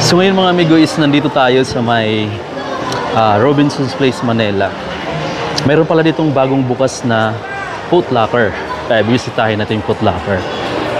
So ngayon mga amigo is nandito tayo sa may Robinson's Place, Manila. Meron pala ditong bagong bukas na Foot Locker. Kaya bisitahin natin yung Foot Locker.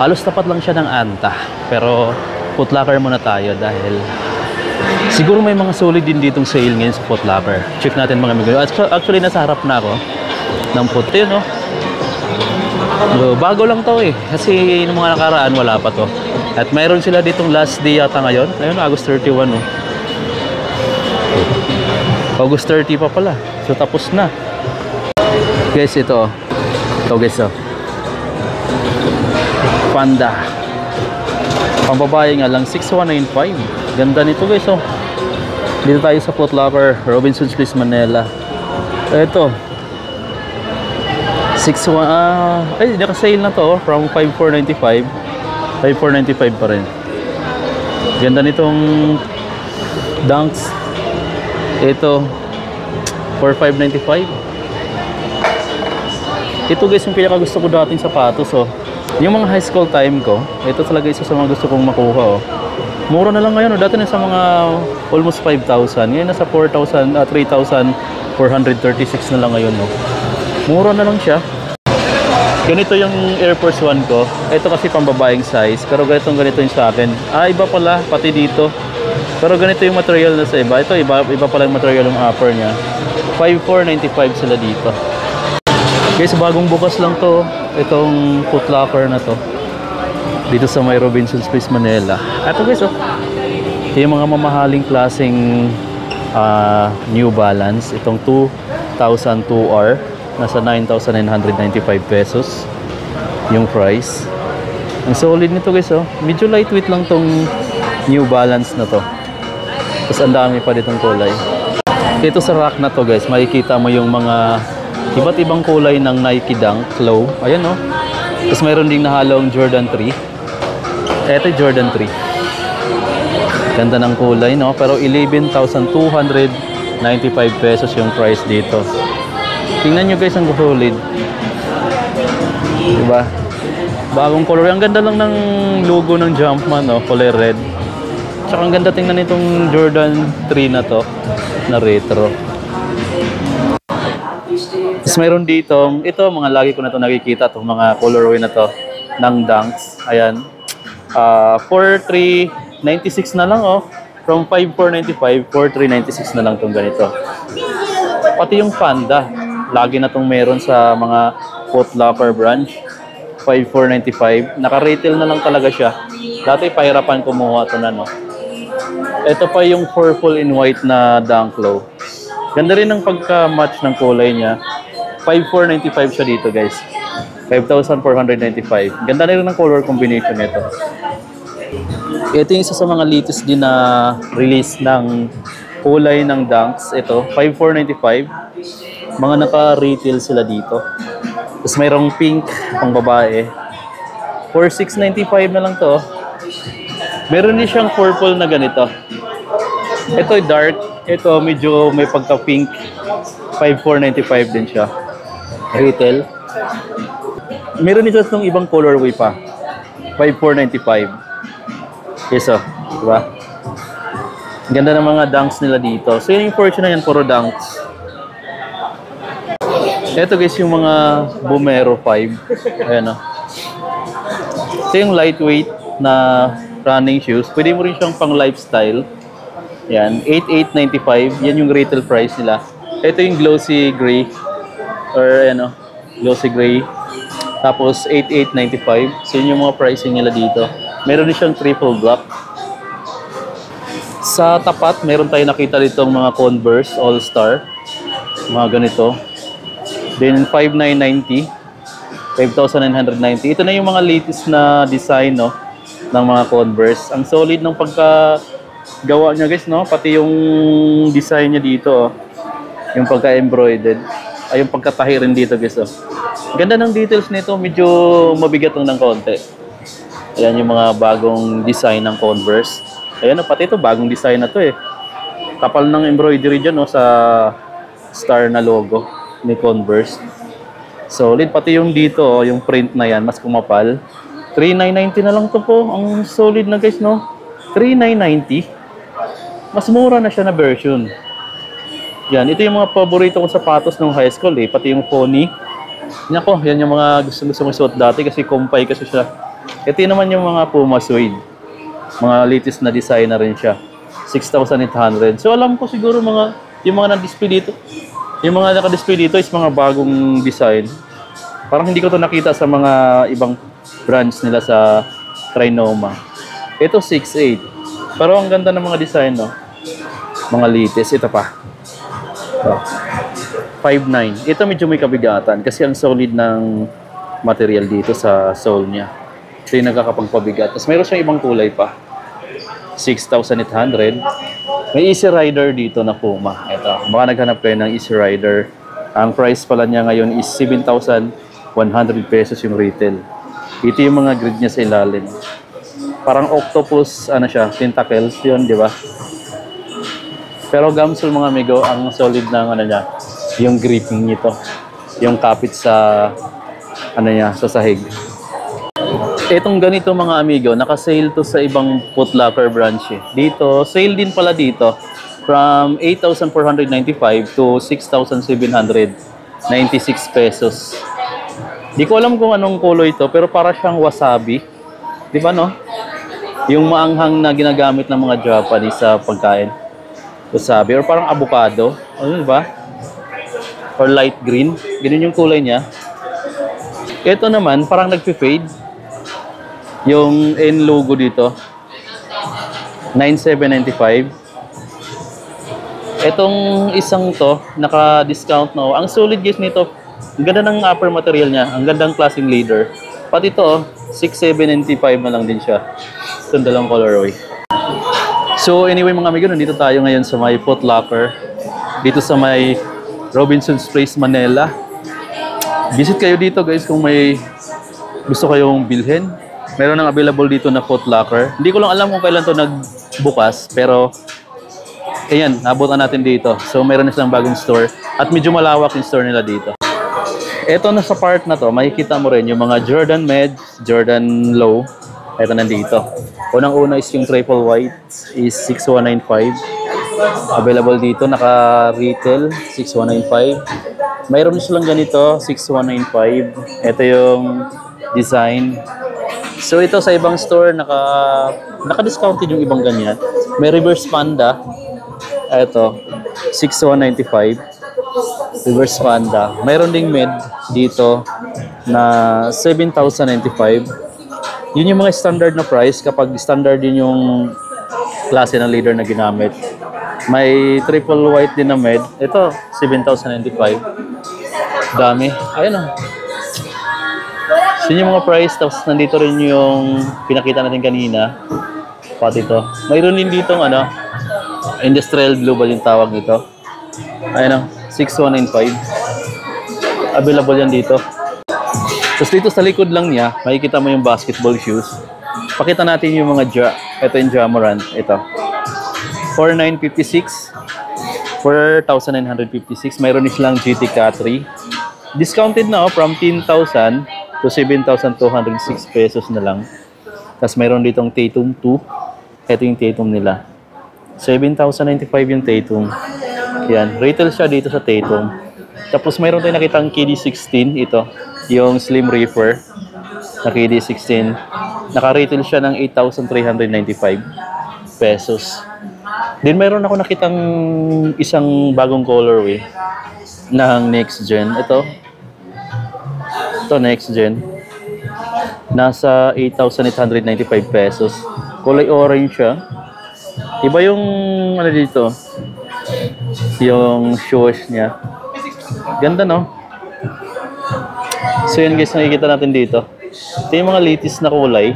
Halos tapat lang siya ng Anta. Pero Foot Locker muna tayo dahil siguro may mga solid din ditong sale ngayon sa Foot Locker. Check natin mga amigo. Actually nasa harap na ako ng Foot, no? Bago lang to eh. Kasi yung mga nakaraan wala pa to. At mayroon sila ditong last day yata ngayon. Ayun, August 31, no? August 30 pa pala. So tapos na. Guys, ito. Ito guys, oh. Panda. Pambabae nga lang, 6195. Ganda nito guys, oh. Dito tayo sa Foot Locker, Robinson's Place, Manila. Ito. 61, ay, naka-sale na to, oh. From 5495. 5495 pa rin. Ganda nitong Dunks. Ito 4595. Ito guys yung pinaka gusto ko dating sapatos, oh. Yung mga high school time ko, ito talaga isa sa mga gusto kong makuha, oh. Mura na lang ngayon, oh. Dati na sa mga almost 5,000. Ngayon nasa 3,436 na lang ngayon, oh. Mura na lang siya. Ganito yung Air Force 1 ko. Ito kasi pambabaeng size. Pero ganito yung sa akin. Iba pala. Pati dito. Pero ganito yung material na sa iba. Ito iba pala yung material yung upper nya. 5495 sila dito. Guys, bagong bukas lang to. Itong Foot Locker na to. Dito sa may Robinson's Place, Manila. Ito guys, oh. Yung mga mamahaling klaseng New Balance. Itong 2002R. Nasa 9,995 pesos yung price. Ang solid nito guys, oh. Medyo lightweight lang tong New Balance na to. Tapos ang dami pa ditong kulay. Dito sa rack na to guys, makikita mo yung mga iba't ibang kulay ng Nike Dunk Low. Ayan, oh. Tapos mayroon ding nahalong Jordan 3. Ito Jordan 3. Ganda ng kulay, no? Pero 11,295 pesos yung price dito. Tingnan nyo guys, ang solid. Diba? Bagong color. Ang ganda lang ng logo ng Jumpman, no? Kulay red. Tsaka ang ganda tingnan nitong Jordan 3 na to, na retro. Tapos mayroon dito, ito mga lagi ko na to nakikita, itong mga colorway na to ng Dunks. Ayan. 4,396 na lang, oh. From 5,495, 4,396 na lang itong ganito. Pati yung Panda. Lagi na itong meron sa mga Foot Locker branch. 5,495. Naka-retail na lang talaga siya. Dati pahirapan kumuha ito na, no? Ito pa yung purple in white na Dunk Low. Ganda rin ang pagka-match ng kulay niya. 5,495 siya dito, guys. 5,495. Ganda rin ang color combination nito. Ito yung isa sa mga latest din na release ng kulay ng Dunks. Ito, 5,495. Mga naka-retail sila dito. Tapos mayroong pink pang babae. 4,695 na lang to. Meron din siyang purple na ganito. Ito dark. Ito medyo may pagka-pink. 5,495 din siya. Retail. Meron din siya itong ibang colorway pa. 5,495. Yes, oh. Diba? Ganda ng mga Dunks nila dito. So yun yung portion na yan, puro Dunks. Ito guys yung mga Vomero 5. Ayan, oh. Ito yung lightweight na running shoes. Pwede mo rin siyang pang lifestyle. Yan, 8,895. Yan yung retail price nila. Ito yung glossy gray. Or ano, glossy gray. Tapos 8,895. So yun yung mga pricing nila dito. Meron din siyang triple black. Sa tapat, meron tayo nakita ditong mga Converse All-Star. Mga ganito. Then 5,990. 5,990. Ito na yung mga latest na design, no, ng mga Converse. Ang solid ng pagkagawa niya guys, no? Pati yung design niya dito, oh. Yung pagka-embroidered. Ay, yung pagkatahi rin dito guys, oh. Ganda ng details nito. Medyo mabigat lang ng konti. Ayan yung mga bagong design ng Converse. Ayan, oh, pati ito bagong design na to, eh. Kapal ng embroidery dyan, no, sa star na logo ni Converse. Solid. Pati yung dito, oh, yung print na yan, mas kumapal. 3,990 na lang to po. Ang solid na guys, no? 3,990. mas mura na siya na version. Yan, ito yung mga paborito kong sapatos nung high school eh, pati yung pony. Nako, yan yung mga gusto suot dati kasi compay kasi siya. Ito yun naman yung mga Puma suede. Mga latest na design na rin siya. 6,800. So alam ko siguro yung mga na-display dito. Yung mga naka-display dito is mga bagong design. Parang hindi ko to nakita sa mga ibang brands nila sa Trinoma. Ito 6,800. Pero ang ganda ng mga design, no? Mga latest. Ito pa. Ito. 5,900. Ito medyo may kabigatan kasi ang solid ng material dito sa sole niya. Ito yung nagkakapagpabigat. Tapos mayroon siyang ibang kulay pa. 6,800. May Easy Rider dito na Puma. Ito. Baka naghanap kayo ng Easy Rider. Ang price pala niya ngayon is 7,100 pesos yung retail. Ito yung mga grid niya sa ilalim. Parang octopus, ano siya, tentacles yun, di ba? Pero gamsol mga amigo, ang solid ng ano niya, yung gripping nito. Yung kapit sa ano niya, sa sahig. Itong ganito mga amigo, naka-sale to sa ibang Foot Locker branch eh. Dito, sale din pala dito from 8,495 to 6,796 pesos. Di ko alam kung anong color ito, pero para siyang wasabi. Di ba no? Yung maanghang na ginagamit ng mga Japanese sa pagkain. Wasabi, or parang avocado. Ano ba? Or light green. Ganun yung kulay niya. Ito naman, parang nagpi-fade. Yung N logo dito. 9,795. Itong isang to, naka-discount na. Ang solid guys nito. Ang ganda ng upper material niya. Ang gandang klaseng leather. Pati ito, 6,795 na lang din siya. Ito dalawang colorway. So anyway mga amigo, nandito tayo ngayon sa may Foot Locker. Dito sa may Robinson's Place, Manila. Visit kayo dito guys kung may gusto kayong bilhin. Meron nang available dito na Foot Locker. Hindi ko lang alam kung kailan to nagbukas, pero ayan, nabutan natin dito. So meron na silang bagong store at medyo malawak yung store nila dito. Ito na sa part na to, makikita mo rin yung mga Jordan Med, Jordan Low. Ito nandito. Unang-una is yung triple white is 6,195. Available dito, naka-retail 6,195. Mayroon silang ganito, 6,195. Ito yung design. So ito sa ibang store, naka-discounted yung ibang ganyan. May reverse panda. Ito, 6,195. Reverse panda. Mayroon ding med dito na 7,095. Yun yung mga standard na price kapag standard din yung klase ng leather na ginamit. May triple white din na med. Ito, 7,095. Dami. Ayun o. So yun yung mga price. Tapos nandito rin yung pinakita natin kanina. Pati ito. Mayroon din ditong ano, industrial blue ba yung tawag nito. Ayun o. 6,195. Available yan dito. Tapos dito sa likod lang niya, makikita mo yung basketball shoes. Pakita natin yung mga ito yung Jamorant. Ito. 4,956. 4,956. Mayroon silang GT K3. Discounted na from 10,000 to 7,206 pesos na lang. Tapos mayroon ditong Tatum 2. Ito yung Tatum nila. 7,095 yung Tatum. Yan. Retail siya dito sa Tatum. Tapos mayroon tayong nakitang KD16. Ito. Yung Slim Reefer na KD16. Naka-retail siya ng 8,395 pesos. Then mayroon ako nakitang isang bagong colorway ng Next Gen. Ito Next Gen. Nasa 8,895 pesos. Kulay orange siya. Iba yung ano dito. Yung shoes niya. Ganda no? So yan guys, nakikita natin dito. Ito yung mga latest na kulay.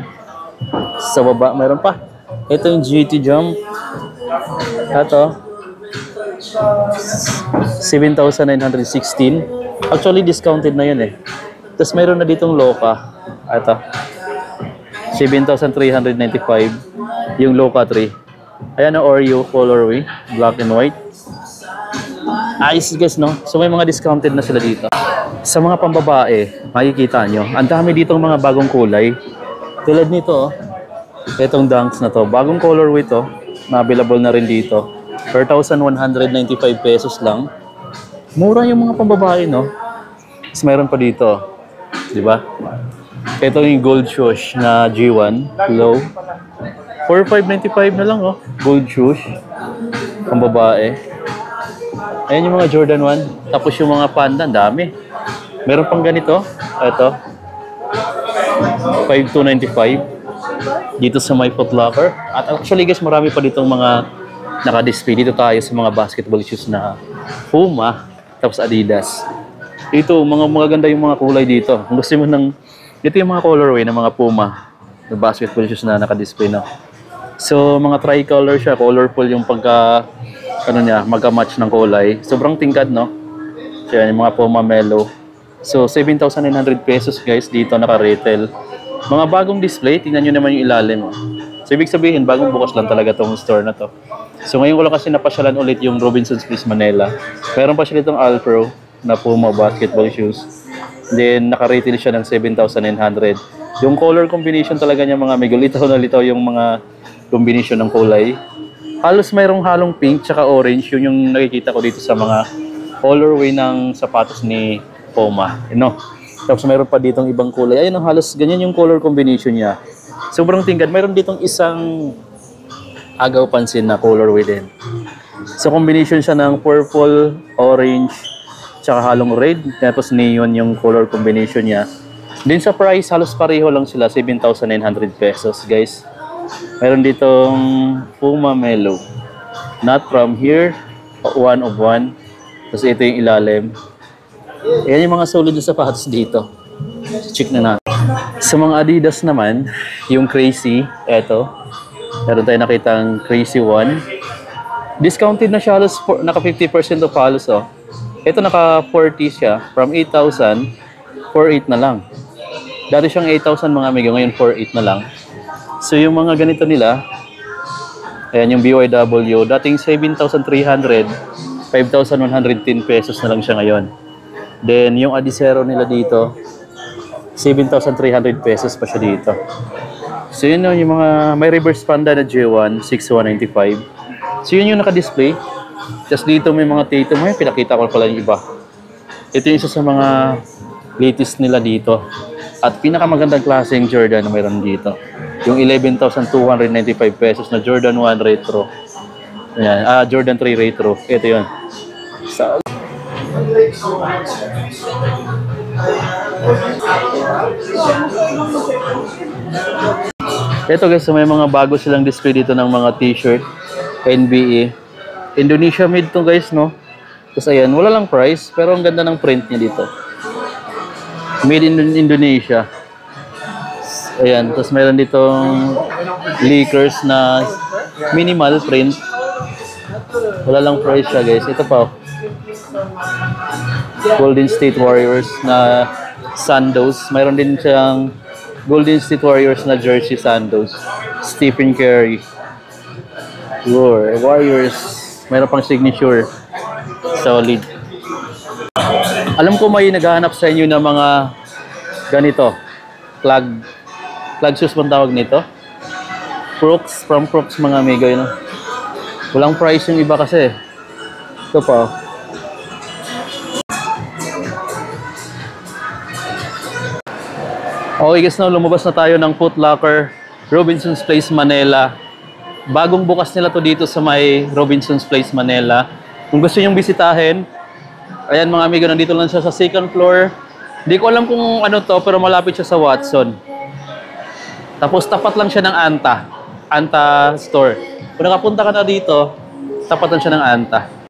Sa baba, mayroon pa. Ito yung GT Jump. Ito. 7,916. Actually, discounted na yun eh. Tapos mayroon na ditong Loca. Ito. 7,395. Yung Loca 3. Ayan ang Oreo colorway. Black and white. Ayos guys no? So may mga discounted na sila dito. Sa mga pambabae, makikita nyo, ang dami ditong mga bagong kulay. Tulad nito, itong Dunks na to. Bagong colorway to. na available na rin dito. 4,195 pesos lang. Mura yung mga pambabae, no? Tapos mayroon pa dito. Di ba? Ito yung gold shoes na G1 low. 4,595 na lang, oh. Gold shoes. Pambabae. Ayan yung mga Jordan 1. Tapos yung mga Panda, ang dami. Meron pang ganito. Ito. 5,295. Dito sa My Foot Locker. At actually guys, marami pa ditong mga naka-display. Dito tayo sa mga basketball shoes na Puma. Tapos Adidas. Ito, mga maganda yung mga kulay dito. Kung gusto mo ng... Ito yung mga colorway ng mga Puma. Na basketball shoes na naka-display na. So, mga tricolor siya. Colorful yung pagka... Ano niya, magka-match ng kulay. Sobrang tingkad, no? So, yan, yung mga Puma Mellow. So, 7,900 pesos guys. Dito naka-retail. Mga bagong display. Tingnan nyo naman yung ilalim. Oh. So, ibig sabihin, bagong bukas lang talaga itong store na to. So, ngayon ko lang kasi napasyalan ulit yung Robinsons Place Manila. Meron pa siya itong Alpro na Puma basketball shoes. Then, naka-retail siya ng 7,900. Yung color combination talaga niya mga mega litaw na litaw yung mga combination ng kulay. Halos mayroong halong pink tsaka orange. Yun yung nakikita ko dito sa mga colorway ng sapatos ni Puma. You know? Tapos mayroon pa ditong ibang kulay. Ayun, halos ganyan yung color combination niya. Sobrang tingkad. Mayroon ditong isang agaw pansin na colorway din. So combination siya ng purple, orange, tsaka halong red. Tapos neon yung color combination niya. Din sa price, halos pareho lang sila. 7,900 pesos guys. Mayroon ditong Puma Mellow. Not from here. One of one. Tapos ito yung ilalim. Ayan yung mga solid na sapatos dito. Check na natin. Sa mga Adidas naman, yung Crazy, eto. Meron tayo nakitang Crazy 1. Discounted na siya halos, naka 50% of halos, oh. Ito naka 40 siya. From 8,000, 4,800 na lang. Dati siyang 8,000 mga amigo, ngayon 4,800 na lang. So yung mga ganito nila, ayan yung BYW, dating 7,300, 5,110 pesos na lang siya ngayon. Then yung Adizero nila dito, 7,300 pesos pa siya dito. So yun yung mga, may reverse Panda na J1, 6,195. So yun yung naka-display. Just dito may mga Tatum, may pinakita ko pala yung iba. Ito yung isa sa mga latest nila dito. At pinakamagandang klaseng Jordan na mayroon dito. Yung 11,295 pesos na Jordan 1 Retro. Ayan, Jordan 3 Retro. Ito yun. Ito guys, may mga bago silang display dito ng mga t-shirt. NBA. Indonesia made to guys, no? Tapos ayan, wala lang price. Pero ang ganda ng print niya dito. Made in Indonesia. Ayan, tapos mayroon ditong Lakers na minimal print. Wala lang price siya guys. Ito pa. Golden State Warriors na Sandos. Mayroon din siyang Golden State Warriors na jersey Sandos. Stephen Curry. Warriors. Mayroon pang signature. Solid. Alam ko may naghahanap sa inyo ng mga ganito. Plug shoes bang tawag nito? Crooks, from Crooks mga amigo, yun. Walang price yung iba kasi. Ito pa. Okay guys, now lumabas na tayo ng Foot Locker, Robinsons Place, Manila. Bagong bukas nila to dito sa may Robinsons Place, Manila. Kung gusto nyong bisitahin, ayan mga amigo, nandito lang siya sa second floor. Hindi ko alam kung ano to, pero malapit siya sa Watson. Tapos tapat lang siya ng Anta store. Kung nakapunta ka na dito, tapat lang siya ng Anta.